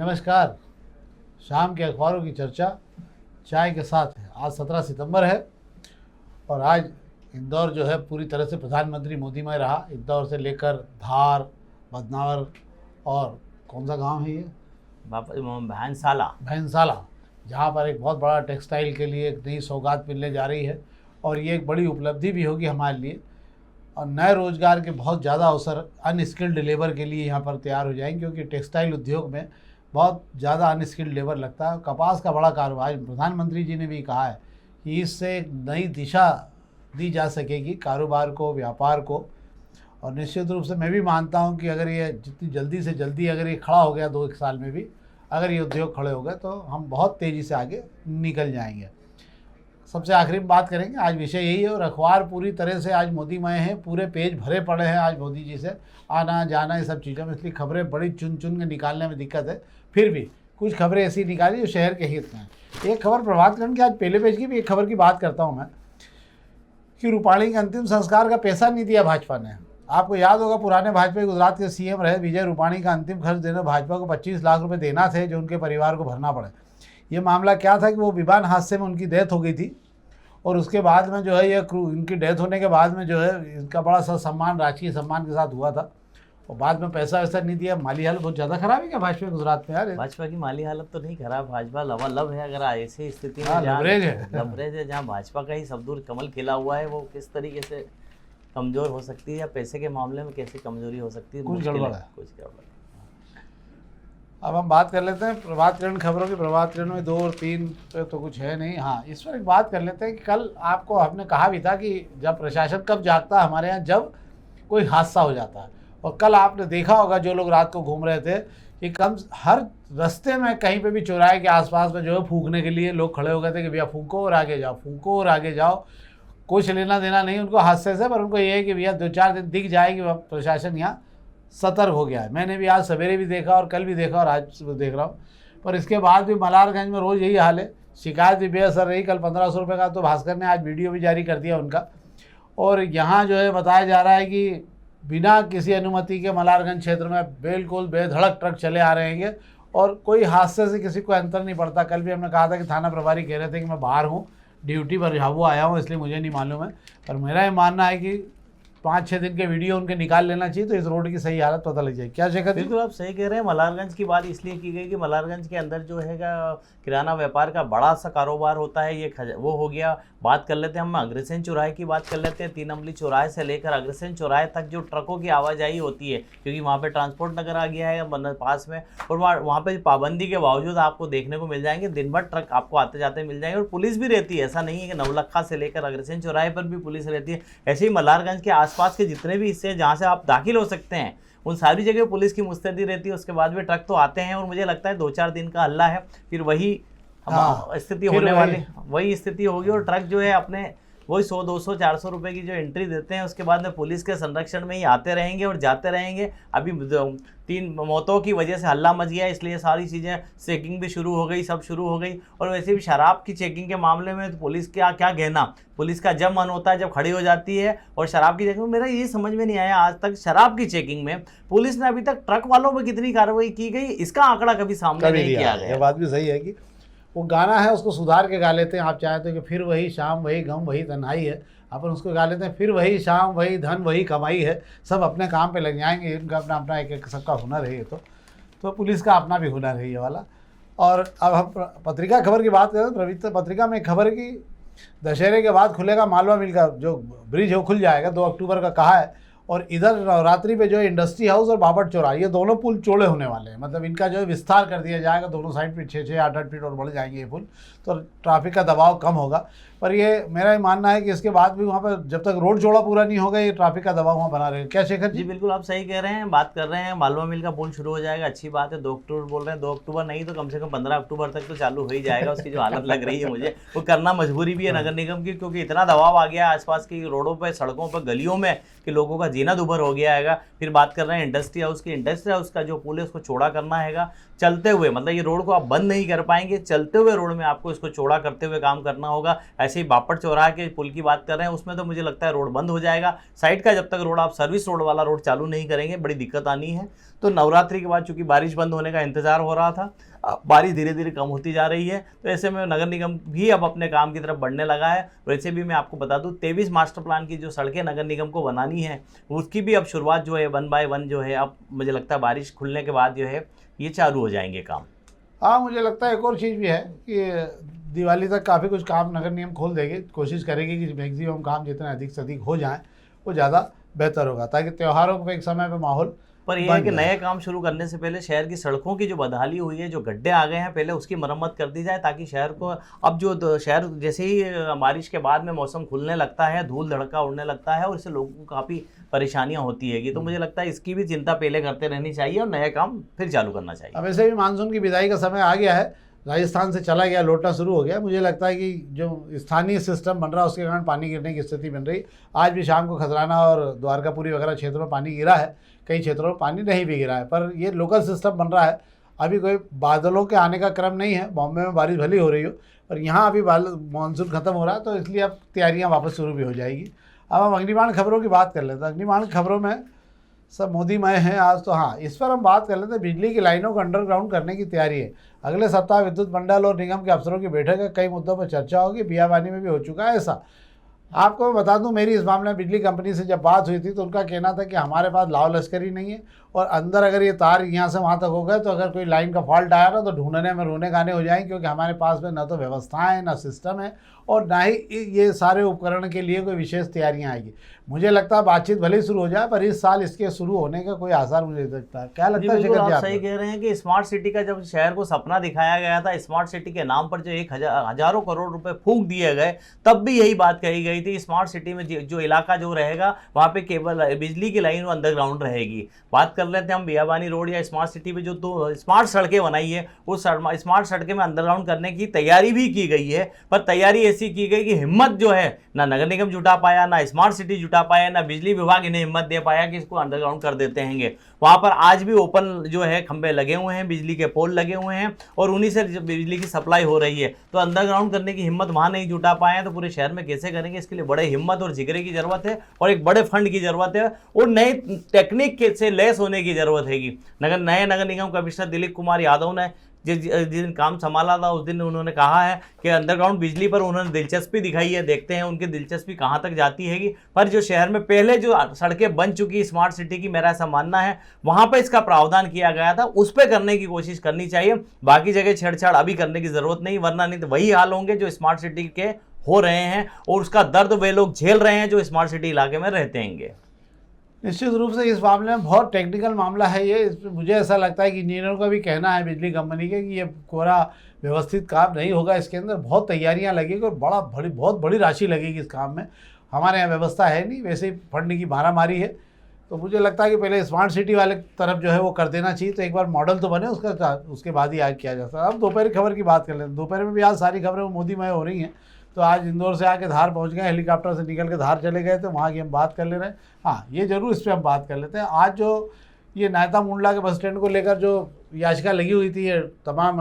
नमस्कार। शाम के अखबारों की चर्चा चाय के साथ है। आज 17 सितंबर है और आज इंदौर जो है पूरी तरह से प्रधानमंत्री मोदीमय रहा। इंदौर से लेकर धार, बदनावर और कौन सा गांव है ये, भैंसाला, जहाँ पर एक बहुत बड़ा टेक्सटाइल के लिए एक नई सौगात मिलने जा रही है और ये एक बड़ी उपलब्धि भी होगी हमारे लिए और नए रोज़गार के बहुत ज़्यादा अवसर अनस्किल्ड लेबर के लिए यहाँ पर तैयार हो जाएंगे, क्योंकि टेक्सटाइल उद्योग में बहुत ज़्यादा अनस्किल्ड लेबर लगता है। कपास का बड़ा कारोबार, प्रधानमंत्री जी ने भी कहा है कि इससे एक नई दिशा दी जा सकेगी कारोबार को, व्यापार को। और निश्चित रूप से मैं भी मानता हूँ कि अगर ये जितनी जल्दी से जल्दी अगर ये खड़ा हो गया 2-1 साल में भी अगर ये उद्योग खड़े हो गए तो हम बहुत तेज़ी से आगे निकल जाएंगे। सबसे आखिरी में बात करेंगे, आज विषय यही है और अखबार पूरी तरह से आज मोदीमय है, पूरे पेज भरे पड़े हैं आज मोदी जी से आना जाना ये सब चीज़ों में, इसलिए खबरें बड़ी चुन चुन के निकालने में दिक्कत है। फिर भी कुछ खबरें ऐसी निकाली जो शहर के हित में हैं। एक खबर प्रभातखंड की आज पहले पेज की भी एक खबर की बात करता हूँ मैं कि रूपाणी के अंतिम संस्कार का पैसा नहीं दिया भाजपा ने। आपको याद होगा पुराने भाजपा के गुजरात के सीएम रहे विजय रूपाणी का अंतिम खर्च देने भाजपा को 25 लाख रुपए देना थे जो उनके परिवार को भरना पड़े। ये मामला क्या था कि वो विमान हादसे में उनकी डेथ हो गई थी और उसके बाद में जो है ये इनकी डेथ होने के बाद में जो है इनका बड़ा सा सम्मान राजकीय सम्मान के साथ हुआ था और बाद में पैसा वैसा नहीं दिया। माली हालत बहुत ज़्यादा खराब है क्या भाजपा गुजरात में? यार भाजपा की माली हालत तो नहीं खराब, भाजपा लबालब है। अगर ऐसी स्थिति में लवरेज है जहाँ भाजपा का ही सब दूर कमल खिला हुआ है, वो किस तरीके से कमज़ोर हो सकती है या पैसे के मामले में कैसी कमजोरी हो सकती है? कुछ गड़बड़ है, कुछ गड़बड़। अब हम बात कर लेते हैं प्रभातखंड खबरों की। प्रभातखंड में 2 और 3 पे तो कुछ है नहीं। हाँ, इस पर एक बात कर लेते हैं कि कल आपको हमने कहा भी था कि जब प्रशासन कब जागता है हमारे यहाँ, जब कोई हादसा हो जाता है। और कल आपने देखा होगा जो लोग रात को घूम रहे थे कि हर रास्ते में कहीं पे भी चौराहे के आसपास में जो है फूंकने के लिए लोग खड़े हो गए थे कि भैया फूंको और आगे जाओ, फूंको और आगे जाओ। कुछ लेना देना नहीं उनको हादसे से, पर उनको ये है कि भैया 2-4 दिन दिख जाएगी प्रशासन यहाँ सतर्क हो गया है। मैंने भी आज सवेरे भी देखा और कल भी देखा और आज देख रहा हूँ। पर इसके बाद भी मलारगंज में रोज़ यही हाल है, शिकायत भी बेअसर रही। कल 1500 रुपये का तो भास्कर ने आज वीडियो भी जारी कर दिया उनका। और यहाँ जो है बताया जा रहा है कि बिना किसी अनुमति के मलारगंज क्षेत्र में बिल्कुल बेधड़क ट्रक चले आ रहे हैं और कोई हादसे से किसी को अंतर नहीं पड़ता। कल भी हमने कहा था कि थाना प्रभारी कह रहे थे कि मैं बाहर हूँ, ड्यूटी पर झाबू आया हूँ, इसलिए मुझे नहीं मालूम है। पर मेरा ये मानना है कि 5-6 दिन के वीडियो उनके निकाल लेना चाहिए तो इस रोड की सही हालत पता लग जाए। क्या शेखर? बिल्कुल आप सही कह रहे हैं। मलारगंज की बात इसलिए की गई कि मलारगंज के अंदर जो है किराना व्यापार का बड़ा सा कारोबार होता है, ये वो हो गया। बात कर लेते हैं हम अग्रसेन चौराहे की बात कर लेते हैं। 3 अमली चौराहे से लेकर अग्रसेन चौराहे तक जो ट्रकों की आवाजाही होती है, क्योंकि वहाँ पे ट्रांसपोर्ट नगर आ गया है पास में, और वहाँ पे पाबंदी के बावजूद आपको देखने को मिल जाएंगे दिन भर ट्रक आपको आते जाते मिल जाएंगे। और पुलिस भी रहती है, ऐसा नहीं है कि नवलखा से लेकर अग्रसेन चौराहे पर भी पुलिस रहती है। ऐसे ही मलारगंज के आसपास के जितने भी हिस्से जहाँ से आप दाखिल हो सकते हैं उन सारी जगह पुलिस की मुस्तैदी रहती है। उसके बाद भी ट्रक तो आते हैं और मुझे लगता है 2-4 दिन का हल्ला है, फिर वही स्थिति होने वाली, वही स्थिति होगी। और ट्रक जो है अपने वही 100, 200, 400 रुपए की जो एंट्री देते हैं उसके बाद में पुलिस के संरक्षण में ही आते रहेंगे और जाते रहेंगे। अभी 3 मौतों की वजह से हल्ला मच गया, इसलिए सारी चीज़ें चेकिंग भी शुरू हो गई, सब शुरू हो गई। और वैसे भी शराब की चेकिंग के मामले में तो पुलिस क्या कहना, पुलिस का जब मन होता है जब खड़ी हो जाती है। और शराब की चेकिंग मेरा ये समझ में नहीं आया आज तक शराब की चेकिंग में पुलिस ने अभी तक ट्रक वालों पर कितनी कार्रवाई की गई, इसका आंकड़ा कभी सामने नहीं किया गया। ये बात भी सही है कि वो गाना है उसको सुधार के गा लेते हैं। आप चाहते हो कि फिर वही शाम वही गम वही तन्हाई है, अपन उसको गा लेते हैं फिर वही शाम वही धन वही कमाई है। सब अपने काम पे लग जाएंगे, इनका अपना अपना एक सबका हुनर है ये तो पुलिस का अपना भी हुनर है ये वाला। और अब हम पत्रिका खबर की बात करें। प्रवृत्त पत्रिका में खबर की दशहरे के बाद खुलेगा मालवा मिल का जो ब्रिज है वो खुल जाएगा 2 अक्टूबर का कहा है। और इधर नवरात्रि पे जो है इंडस्ट्री हाउस और बाबट चौराहा ये दोनों पुल चौड़े होने वाले हैं, मतलब इनका जो है विस्तार कर दिया जाएगा। दोनों साइड पे 6-6, 8-8 फीट और बढ़ जाएंगे ये पुल, तो ट्रैफिक का दबाव कम होगा। पर ये मेरा ये मानना है कि इसके बाद भी वहाँ पर जब तक रोड चौड़ा पूरा नहीं होगा ये ट्रैफिक का दबाव वहाँ बना रहेगा। क्या शेखर जी? बिल्कुल आप सही कह रहे हैं। बात कर रहे हैं मालवा मिल का पुल शुरू हो जाएगा, अच्छी बात है। 2 अक्टूबर बोल रहे हैं, 2 अक्टूबर नहीं तो कम से कम 15 अक्टूबर तक तो चालू हो ही जाएगा। उसकी जो हालत लग रही है मुझे, वो करना मजबूरी भी है नगर निगम की, क्योंकि इतना दबाव आ गया आसपास की रोडों पर, सड़कों पर, गलियों में कि लोगों का जीना दुभर हो गया है। फिर बात कर रहे हैं इंडस्ट्री हाउस की। इंडस्ट्री हाउस का जो पुल है उसको चौड़ा करना है चलते हुए, मतलब ये रोड को आप बंद नहीं कर पाएंगे, चलते हुए रोड में आपको इसको चौड़ा करते हुए काम करना होगा। ऐसे ऐसे ही बापट चौराहे के पुल की बात कर रहे हैं, उसमें तो मुझे लगता है रोड बंद हो जाएगा। साइड का जब तक रोड आप सर्विस रोड वाला रोड चालू नहीं करेंगे बड़ी दिक्कत आनी है। तो नवरात्रि के बाद चूंकि बारिश बंद होने का इंतजार हो रहा था, बारिश धीरे धीरे कम होती जा रही है, तो ऐसे में नगर निगम भी अब अपने काम की तरफ बढ़ने लगा है। वैसे भी मैं आपको बता दूं 23 मास्टर प्लान की जो सड़कें नगर निगम को बनानी है उसकी भी अब शुरुआत जो है 1 बाय 1 जो है अब मुझे लगता है बारिश खुलने के बाद जो है ये चालू हो जाएंगे काम। हाँ, मुझे लगता है एक और चीज़ भी है कि दिवाली तक काफ़ी कुछ काम नगर निगम खोल देगी, कोशिश करेगी कि मैक्सिमम काम जितने अधिक से अधिक हो जाएं वो ज़्यादा बेहतर होगा, ताकि त्योहारों पे एक समय पे माहौल पर यह है कि नए काम शुरू करने से पहले शहर की सड़कों की जो बदहाली हुई है, जो गड्ढे आ गए हैं, पहले उसकी मरम्मत कर दी जाए, ताकि शहर को अब जो शहर जैसे ही बारिश के बाद में मौसम खुलने लगता है, धूल धड़का उड़ने लगता है और इससे लोगों को काफ़ी परेशानियां होती हैगी। तो मुझे लगता है इसकी भी चिंता पहले करते रहनी चाहिए और नए काम फिर चालू करना चाहिए। अब वैसे भी मानसून की विदाई का समय आ गया है, राजस्थान से चला गया, लौटना शुरू हो गया। मुझे लगता है कि जो स्थानीय सिस्टम बन रहा है उसके कारण पानी गिरने की स्थिति बन रही। आज भी शाम को खजराना और द्वारकापुरी वगैरह क्षेत्रों में पानी गिरा है, कई क्षेत्रों में पानी नहीं भी गिरा है, पर ये लोकल सिस्टम बन रहा है। अभी कोई बादलों के आने का क्रम नहीं है। बॉम्बे में बारिश भली हो रही हो, पर यहाँ अभी मानसून खत्म हो रहा है, तो इसलिए अब तैयारियाँ वापस शुरू भी हो जाएगी। अब हम अग्निबाण खबरों की बात कर लेते हैं। अग्निबाण खबरों में सब मोदीमय हैं आज, तो हाँ इस पर हम बात कर लेते हैं। बिजली की लाइनों को अंडरग्राउंड करने की तैयारी है। अगले सप्ताह विद्युत मंडल और निगम के अफसरों की बैठक है, कई मुद्दों पर चर्चा होगी। बियाबानी में भी हो चुका है ऐसा। आपको मैं बता दूं, मेरी इस मामले में बिजली कंपनी से जब बात हुई थी तो उनका कहना था कि हमारे पास लाव लश्करी नहीं है, और अंदर अगर ये तार यहाँ से वहाँ तक हो गए तो अगर कोई लाइन का फॉल्ट आया ना तो ढूंढने में रोने गाने हो जाएंगे, क्योंकि हमारे पास में ना तो व्यवस्थाएं, ना सिस्टम है, और ना ही ये सारे उपकरण के लिए कोई विशेष तैयारियां आएगी। मुझे लगता है बातचीत भले ही शुरू हो जाए, पर इस साल इसके शुरू होने का कोई आसार मुझे नहीं लगता है। क्या लगता है शेखर जी? आप सही कह रहे हैं कि स्मार्ट सिटी का जब शहर को सपना दिखाया गया था, स्मार्ट सिटी के नाम पर जो हजारों करोड़ रुपए फूंक दिए गए, तब भी यही बात कही गई थी स्मार्ट सिटी में जो इलाका जो रहेगा वहाँ पे केवल बिजली की लाइन अंडरग्राउंड रहेगी। बात कर लेते हैं हम बियाबानी रोड या स्मार्ट सिटी में जो दो स्मार्ट सड़कें बनाई है, उस स्मार्ट सड़कें में अंडरग्राउंड करने की तैयारी भी की गई है, पर तैयारी ऐसी की गई कि हिम्मत जो है ना नगर निगम जुटा पाया, ना स्मार्ट सिटी जुटा पाया, ना बिजली विभाग इन्हें हिम्मत दे पाया कि इसको अंडरग्राउंड कर देते हैं। वहां पर आज भी ओपन जो है खंबे लगे हुए हैं, बिजली के पोल लगे हुए हैं और उन्हीं से बिजली की सप्लाई हो रही है। तो अंडरग्राउंड करने की हिम्मत वहां नहीं जुटा पाए हैं, तो पूरे शहर में कैसे करेंगे? इसके लिए बड़े हिम्मत और जिगरे की जरूरत है और एक बड़े फंड की जरूरत है और नई टेक्निक से लैस होने की जरूरत हैगी। नए नगर निगम कमिश्नर दिलीप कुमार यादव ने जिस दिन काम संभाला था उस दिन उन्होंने कहा है कि अंडरग्राउंड बिजली पर उन्होंने दिलचस्पी दिखाई है। देखते हैं उनकी दिलचस्पी कहां तक जाती हैगी। पर जो शहर में पहले जो सड़कें बन चुकी स्मार्ट सिटी की, मेरा ऐसा मानना है वहां पर इसका प्रावधान किया गया था, उस पर करने की कोशिश करनी चाहिए। बाकी जगह छेड़छाड़ अभी करने की जरूरत नहीं, वरना नहीं तो वही हाल होंगे जो स्मार्ट सिटी के हो रहे हैं और उसका दर्द वे लोग झेल रहे हैं जो स्मार्ट सिटी इलाके में रहते हैं। निश्चित रूप से इस मामले में बहुत टेक्निकल मामला है ये। इसमें मुझे ऐसा लगता है कि इंजीनियरों का भी कहना है बिजली कंपनी के कि ये पूरा व्यवस्थित काम नहीं होगा, इसके अंदर बहुत तैयारियां लगेगी और बहुत बड़ी राशि लगेगी इस काम में। हमारे यहाँ व्यवस्था है नहीं, वैसे ही फंड की मारामारी है। तो मुझे लगता है कि पहले स्मार्ट सिटी वाले तरफ जो है वो कर देना चाहिए, तो एक बार मॉडल तो बने उसके बाद ही आगे किया जा सकता है। अब दोपहर की खबर की बात कर लेते हैं। दोपहर में भी आज सारी खबरें मोदीमय हो रही हैं। तो आज इंदौर से आके धार पहुंच गए, हेलीकॉप्टर से निकल के धार चले गए, तो वहाँ की हम बात कर ले रहे हैं। हाँ, ये जरूर इस पर हम बात कर लेते हैं। आज जो ये नायता मुंडला के बस स्टैंड को लेकर जो याचिका लगी हुई थी ये तमाम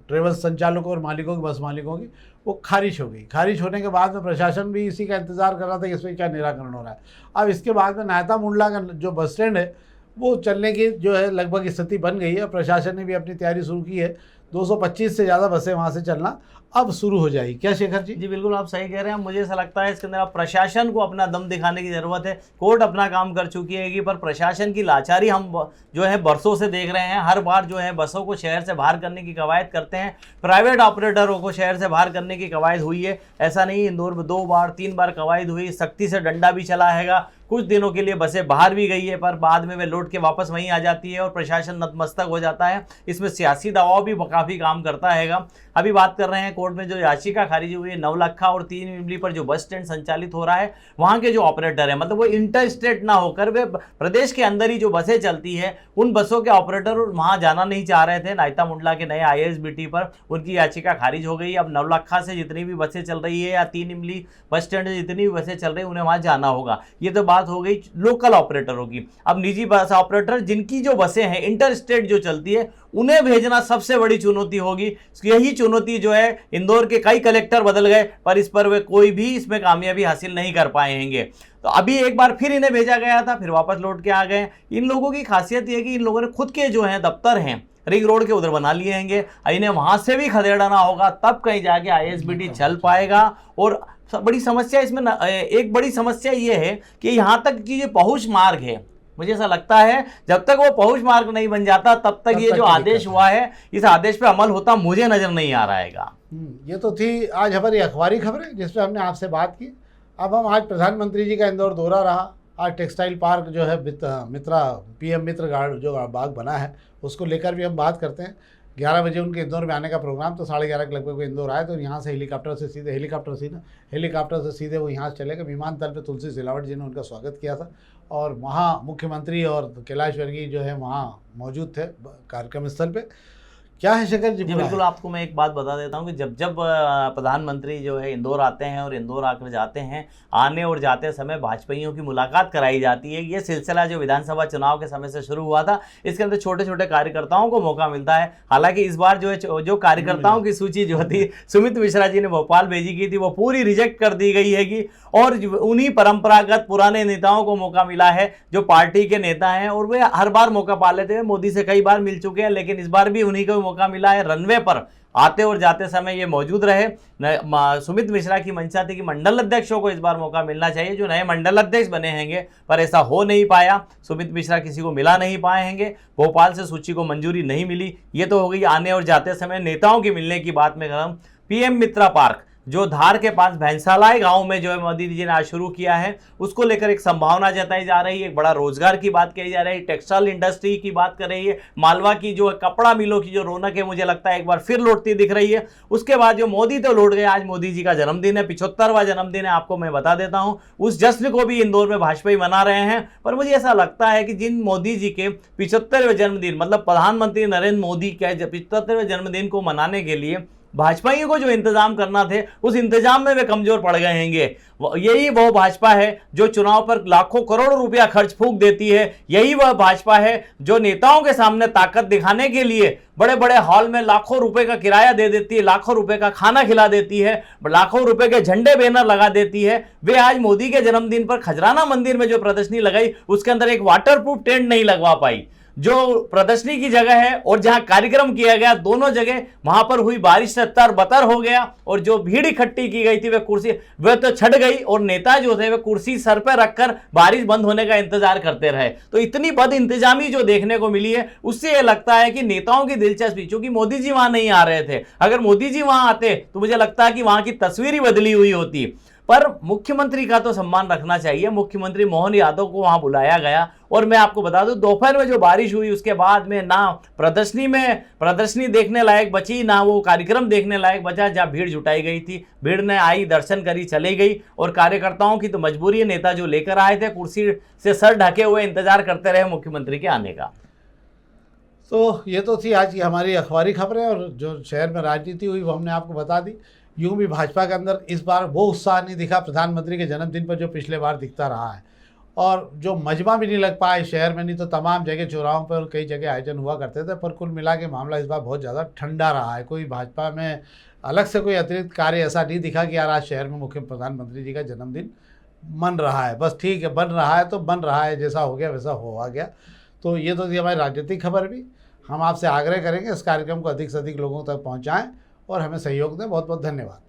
ट्रेवल्स संचालकों और मालिकों की, बस मालिकों की, वो खारिज हो गई। खारिज होने के बाद में प्रशासन भी इसी का इंतजार कर रहा था कि इसमें क्या निराकरण हो रहा है। अब इसके बाद में नायता मुंडला का जो बस स्टैंड है वो चलने की जो है लगभग स्थिति बन गई है। प्रशासन ने भी अपनी तैयारी शुरू की है। 225 से ज़्यादा बसें वहाँ से चलना अब शुरू हो जाएगी। क्या शेखर जी? जी बिल्कुल, आप सही कह रहे हैं। मुझे ऐसा लगता है इसके अंदर अब प्रशासन को अपना दम दिखाने की ज़रूरत है। कोर्ट अपना काम कर चुकी है, पर प्रशासन की लाचारी हम जो है बरसों से देख रहे हैं। हर बार जो है बसों को शहर से बाहर करने की कवायद करते हैं, प्राइवेट ऑपरेटरों को शहर से बाहर करने की कवायद हुई है। ऐसा नहीं, इंदौर में 2 बार 3 बार कवायद हुई, सख्ती से डंडा भी चला हैगा। कुछ दिनों के लिए बसें बाहर भी गई है, पर बाद में वे लौट के वापस वहीं आ जाती है और प्रशासन नतमस्तक हो जाता है। इसमें सियासी दबाव भी काफ़ी काम करता हैगा। अभी बात कर रहे हैं कोर्ट में जो याचिका खारिज हुई है नवलखा और 3 इमली पर जो बस स्टैंड संचालित हो रहा है, वहाँ के जो ऑपरेटर है, मतलब वो इंटर स्टेट ना होकर वे प्रदेश के अंदर ही जो बसें चलती है, उन बसों के ऑपरेटर वहाँ जाना नहीं चाह रहे थे। नायता मुंडला के नए ISBT पर उनकी याचिका खारिज हो गई। अब नवलखा से जितनी भी बसें चल रही है या 3 इमली बस स्टैंड से जितनी भी बसें चल रही है उन्हें वहाँ जाना होगा। ये तो बात हो गई लोकल ऑपरेटरों की। अब निजी बस ऑपरेटर जिनकी जो बसें हैं इंटर स्टेट जो चलती है, उन्हें भेजना सबसे बड़ी चुनौती होगी। यही चुनौती जो है, इंदौर के कई कलेक्टर बदल गए पर इस पर वे कोई भी इसमें कामयाबी हासिल नहीं कर पाएंगे। तो अभी एक बार फिर इन्हें भेजा गया था, फिर वापस लौट के आ गए। इन लोगों की खासियत यह है कि इन लोगों ने खुद के जो है दफ्तर हैं रिंग रोड के उधर बना लिए हैंगे, इन्हें वहां से भी खदेड़ना होगा, तब कहीं जाके ISBT चल पाएगा। और बड़ी समस्या इसमें एक बड़ी समस्या ये है कि यहाँ तक की जो पहुंच मार्ग है, मुझे ऐसा लगता है जब तक वो पहुंच मार्ग नहीं बन जाता तब तक ये जो आदेश हुआ है, इस आदेश पे अमल होता मुझे नजर नहीं आ रहा है। ये तो थी आज हमारी अखबारी खबरें जिसमें हमने आपसे बात की। अब हम आज प्रधानमंत्री जी का इंदौर दौरा रहा। आज टेक्सटाइल पार्क जो है मित्रा PM मित्र गार्ड जो बाग बना है उसको लेकर भी हम बात करते हैं। 11 बजे उनके इंदौर में आने का प्रोग्राम, तो 11:30 के लगभग वो इंदौर आए। तो यहाँ से हेलीकॉप्टर से सीधे वो यहाँ से चले गए विमानतल पे। तुलसी सिलावट जी ने उनका स्वागत किया था और वहाँ मुख्यमंत्री और कैलाश वर्गीय जो है वहाँ मौजूद थे कार्यक्रम स्थल पे। क्या है शेखर जी? बिल्कुल, आपको मैं एक बात बता देता हूँ कि जब जब प्रधानमंत्री जो है इंदौर आते हैं और इंदौर आकर जाते हैं, आने और जाते समय भाजपाइयों की मुलाकात कराई जाती है। ये सिलसिला जो विधानसभा चुनाव के समय से शुरू हुआ था, इसके अंदर छोटे छोटे कार्यकर्ताओं को मौका मिलता है। हालांकि इस बार जो है जो कार्यकर्ताओं की सूची जो थी सुमित मिश्रा जी ने भोपाल भेजी की थी, वो पूरी रिजेक्ट कर दी गई है और उन्हीं परंपरागत पुराने नेताओं को मौका मिला है जो पार्टी के नेता हैं, और वे हर बार मौका पा लेते हैं। मोदी से कई बार मिल चुके हैं, लेकिन इस बार भी उन्हीं को मौका मिला है। रनवे पर आते और जाते समय ये मौजूद रहे। सुमित मिश्रा की मंशा थी कि मंडल अध्यक्षों को इस बार मौका मिलना चाहिए, जो नए मंडल अध्यक्ष बने हैंगे, पर ऐसा हो नहीं पाया। सुमित मिश्रा किसी को मिला नहीं पाए हैंगे। भोपाल से सूची को मंजूरी नहीं मिली। ये तो हो गई आने और जाते समय नेताओं की मिलने की बात में। PM मित्रा पार्क जो धार के पास भैंसालाई गांव में जो है मोदी जी ने आज शुरू किया है, उसको लेकर एक संभावना जताई जा रही है। एक बड़ा रोजगार की बात कही जा रही है, टेक्सटाइल इंडस्ट्री की बात कर रही है, मालवा की जो कपड़ा मिलों की जो रौनक है मुझे लगता है एक बार फिर लौटती दिख रही है। उसके बाद जो मोदी तो लौट गए, आज मोदी जी का जन्मदिन है, 75वां जन्मदिन है। आपको मैं बता देता हूं, उस जश्न को भी इंदौर में भाजपाई मना रहे हैं। पर मुझे ऐसा लगता है कि जिन मोदी जी के 75वें जन्मदिन, मतलब प्रधानमंत्री नरेंद्र मोदी के 75वें जन्मदिन को मनाने के लिए भाजपाइयों को जो इंतजाम करना थे, उस इंतजाम में वे कमजोर पड़ गए हैंगे। यही वो भाजपा है जो चुनाव पर लाखों करोड़ों रुपया खर्च फूंक देती है। यही वह भाजपा है जो नेताओं के सामने ताकत दिखाने के लिए बड़े बड़े हॉल में लाखों रुपए का किराया दे देती है, लाखों रुपए का खाना खिला देती है, लाखों रुपए के झंडे बैनर लगा देती है। वे आज मोदी के जन्मदिन पर खजराना मंदिर में जो प्रदर्शनी लगाई, उसके अंदर एक वाटरप्रूफ टेंट नहीं लगवा पाई। जो प्रदर्शनी की जगह है और जहां कार्यक्रम किया गया, दोनों जगह वहां पर हुई बारिश से तर-बतर हो गया, और जो भीड़ इकट्ठी की गई थी वह तो छट गई, और नेता जो थे वे कुर्सी सर पर रखकर बारिश बंद होने का इंतजार करते रहे। तो इतनी बद इंतजामी जो देखने को मिली है, उससे यह लगता है कि नेताओं की दिलचस्पी, चूंकि मोदी जी वहां नहीं आ रहे थे, अगर मोदी जी वहां आते तो मुझे लगता है कि वहां की तस्वीर ही बदली हुई होती। पर मुख्यमंत्री का तो सम्मान रखना चाहिए। मुख्यमंत्री मोहन यादव को वहां बुलाया गया, और मैं आपको बता दूं दोपहर में जो बारिश हुई उसके बाद में ना प्रदर्शनी देखने लायक बची, ना वो कार्यक्रम देखने लायक बचा जहां भीड़ जुटाई गई थी। भीड़ ने आई, दर्शन करी, चली गई, और कार्यकर्ताओं की तो मजबूरी है, नेता जो लेकर आए थे कुर्सी से सर ढके हुए इंतजार करते रहे मुख्यमंत्री के आने का। तो ये तो थी आज की हमारी अखबारी खबरें, और जो शहर में राजनीति हुई वो हमने आपको बता दी। यूं भी भाजपा के अंदर इस बार वो उत्साह नहीं दिखा प्रधानमंत्री के जन्मदिन पर जो पिछले बार दिखता रहा है, और जो मजमा भी नहीं लग पाए शहर में। नहीं तो तमाम जगह चौराहों पर और कई जगह आयोजन हुआ करते थे, पर कुल मिला के मामला इस बार बहुत ज़्यादा ठंडा रहा है। कोई भाजपा में अलग से कोई अतिरिक्त कार्य ऐसा नहीं दिखा कि यार आज शहर में मुख्य प्रधानमंत्री जी का जन्मदिन मन रहा है। बस ठीक है, बन रहा है तो बन रहा है, जैसा हो गया वैसा हुआ गया। तो ये तो थी हमारी राजनीतिक खबर भी। हम आपसे आग्रह करेंगे इस कार्यक्रम को अधिक से अधिक लोगों तक पहुँचाएँ और हमें सहयोग दें। बहुत बहुत धन्यवाद।